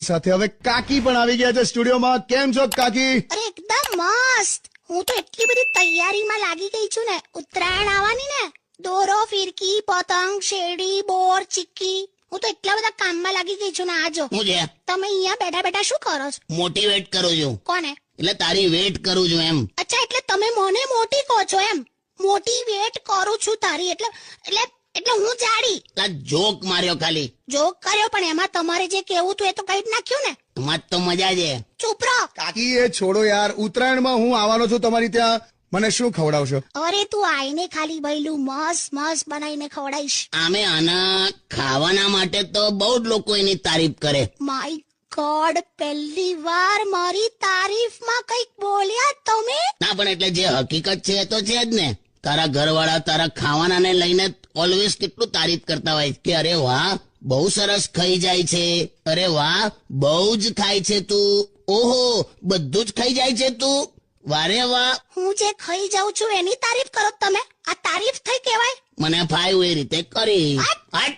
સાથે હવે કાકી પણ આવી ગયા છે સ્ટુડિયોમાં. કેમ છો કાકી? અરે એકદમ મસ્ત. હું તો એટલી બધી તૈયારીમાં લાગી ગઈ છું ને. ઉત્તરાયણ આવવાની ને, દોરો, ફિરકી, પતંગ, શેરડી, બોર, ચીક્કી. હું તો એટલા બધા કામમાં લાગી ગઈ છું ને. આજો હું છે તમે અહીંયા બેઠા બેઠા શું કરો છો? મોટિવેટ કરું છું. કોને? એટલે તારી વેટ કરું છું એમ. અચ્છા, એટલે તમે મને મોટી કહો છો એમ? મોટિવેટ કરું છું તારી એટલે એટલે એટલે હું જાડી તા જોક માર્યો ખાલી. જોક કર્યો, પણ એમાં તમારે જે કેવું હતું એ તો કઈ જ નાખ્યું ને. મત તો મજા છે. ચૂપ રહો. કાકી એ છોડો યાર. ઉત્તરાયણમાં હું આવવાનો છું તમારી ત્યાં. મને શું ખવડાવશો? અરે તું આઈને ખાલી ભઈલું મસ્ત મસ્ત બનાવીને ખવડાવીશ. આમે આના ખાવાના માટે તો બહુ જ લોકો એની તારીફ કરે. માય ગોડ, પહેલી વાર મારી તારીફમાં કઈક બોલ્યા તમે. ના પણ એટલે જે હકીકત છે એ તો છે જ ને. તારા ઘરવાળા તારા ખાવાનાને લઈને ઓલવેઝ કેટલું તારીફ કરતા હોય કે અરે વાહ બહુ સરસ ખાઈ જાય છે, અરે વાહ બહુ જ ખાય છે તું, ઓહો બધું જ ખાઈ જાય છે તું, વારે વાહ. હું જે ખાઈ જાઉં છું એની તારીફ કરો તમે? આ તારીફ થઈ કહેવાય? મને ફાયું એ રીતે કરી. હટ! હટ!